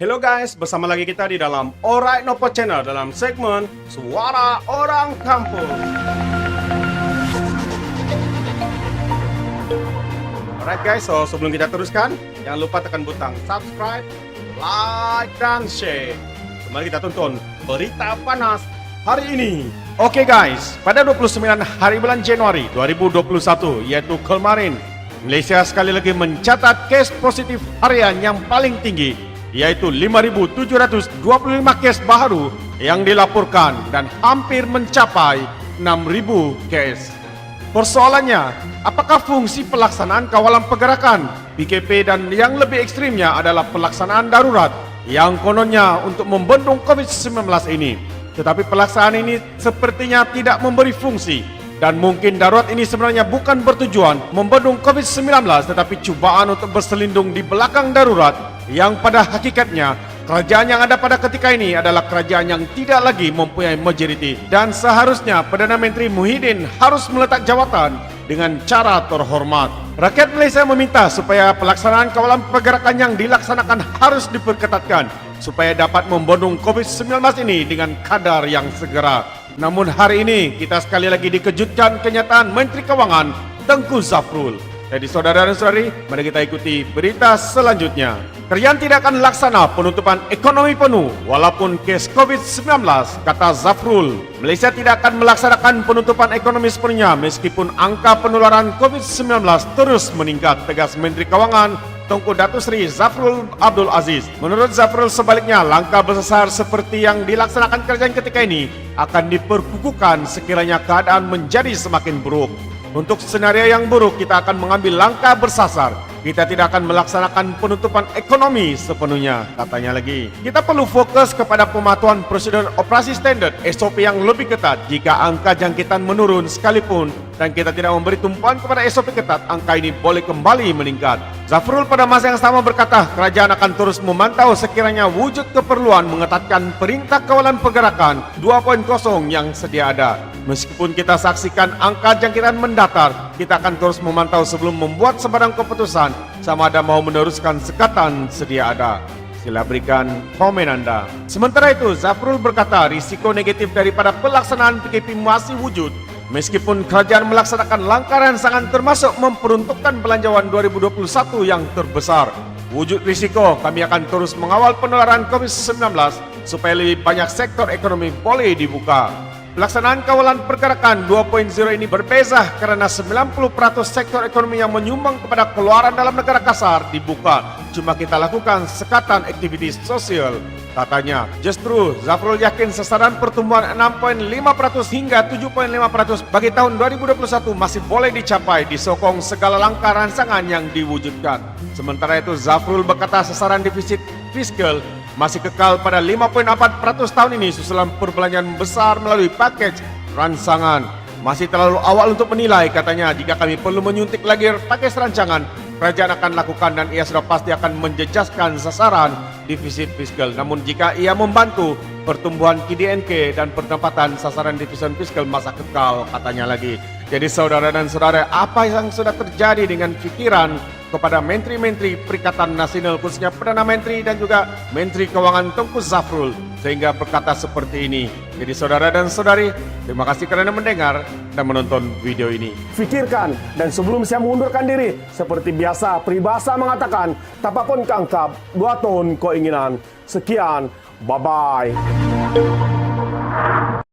Hello guys, bersama lagi kita di dalam Alright Nopo Channel dalam segmen Suara Orang Kampung. Alright guys, so sebelum kita teruskan, jangan lupa tekan butang subscribe, like, dan share. Mari kita tonton berita panas hari ini. Oke guys, pada 29 hari bulan Januari 2021, yaitu kemarin, Malaysia sekali lagi mencatat kes positif harian yang paling tinggi, yaitu 5.725 kes baru yang dilaporkan dan hampir mencapai 6.000 kes. Persoalannya, apakah fungsi pelaksanaan kawalan pergerakan PKP dan yang lebih ekstrimnya adalah pelaksanaan darurat yang kononnya untuk membendung COVID-19 ini. Tetapi pelaksanaan ini sepertinya tidak memberi fungsi dan mungkin darurat ini sebenarnya bukan bertujuan membendung COVID-19 tetapi cubaan untuk berselindung di belakang darurat yang pada hakikatnya kerajaan yang ada pada ketika ini adalah kerajaan yang tidak lagi mempunyai majoriti dan seharusnya Perdana Menteri Muhyiddin harus meletak jawatan dengan cara terhormat. Rakyat Malaysia meminta supaya pelaksanaan kawalan pergerakan yang dilaksanakan harus diperketatkan supaya dapat membendung COVID-19 ini dengan kadar yang segera. Namun hari ini kita sekali lagi dikejutkan kenyataan Menteri Kewangan Tengku Zafrul. Jadi saudara dan saudari, mari kita ikuti berita selanjutnya. Kerajaan tidak akan laksana penutupan ekonomi penuh walaupun kes COVID-19, kata Zafrul. Malaysia tidak akan melaksanakan penutupan ekonomi sepenuhnya meskipun angka penularan COVID-19 terus meningkat, tegas Menteri Kewangan Tengku Datuk Seri Zafrul Abdul Aziz. Menurut Zafrul, sebaliknya langkah besar seperti yang dilaksanakan kerajaan ketika ini akan diperkukuhkan sekiranya keadaan menjadi semakin buruk. Untuk senario yang buruk, kita akan mengambil langkah bersasar. Kita tidak akan melaksanakan penutupan ekonomi sepenuhnya, katanya lagi. Kita perlu fokus kepada pematuhan prosedur operasi standard SOP yang lebih ketat. Jika angka jangkitan menurun sekalipun dan kita tidak memberi tumpuan kepada SOP ketat, angka ini boleh kembali meningkat. Zafrul pada masa yang sama berkata, kerajaan akan terus memantau sekiranya wujud keperluan mengetatkan perintah kawalan pergerakan 2.0 yang sedia ada. Meskipun kita saksikan angka jangkitan mendatar, kita akan terus memantau sebelum membuat sebarang keputusan sama ada mau meneruskan sekatan sedia ada. Sila berikan komen anda. Sementara itu, Zafrul berkata risiko negatif daripada pelaksanaan PKP masih wujud. Meskipun kerajaan melaksanakan langkah rangsangan termasuk memperuntukkan belanjawan 2021 yang terbesar. Wujud risiko, kami akan terus mengawal penularan COVID-19 supaya lebih banyak sektor ekonomi boleh dibuka. Pelaksanaan kawalan pergerakan 2.0 ini berbeza kerana 90% sektor ekonomi yang menyumbang kepada keluaran dalam negara kasar dibuka. Cuma kita lakukan sekatan aktivitas sosial, katanya. Justru, Zafrul yakin sasaran pertumbuhan 6.5% hingga 7.5% bagi tahun 2021 masih boleh dicapai disokong segala langkah rangsangan yang diwujudkan. Sementara itu, Zafrul berkata sasaran defisit fiskal masih kekal pada 5.4% tahun ini susulan perbelanjaan besar melalui pakej rancangan. Masih terlalu awal untuk menilai, katanya. Jika kami perlu menyuntik lagi pakej rancangan, kerajaan akan lakukan dan ia sudah pasti akan menjejaskan sasaran defisit fiskal. Namun jika ia membantu pertumbuhan KDNK dan pendapatan, sasaran defisit fiskal masa kekal, katanya lagi. Jadi saudara dan saudara, apa yang sudah terjadi dengan pikiran kepada menteri-menteri Perikatan Nasional, khususnya Perdana Menteri dan juga Menteri Kewangan Tengku Zafrul, sehingga berkata seperti ini. Jadi saudara dan saudari, terima kasih kerana mendengar dan menonton video ini. Fikirkan, dan sebelum saya mengundurkan diri, seperti biasa peribahasa mengatakan, tapapun kangkap, dua tahun keinginan. Sekian, bye-bye.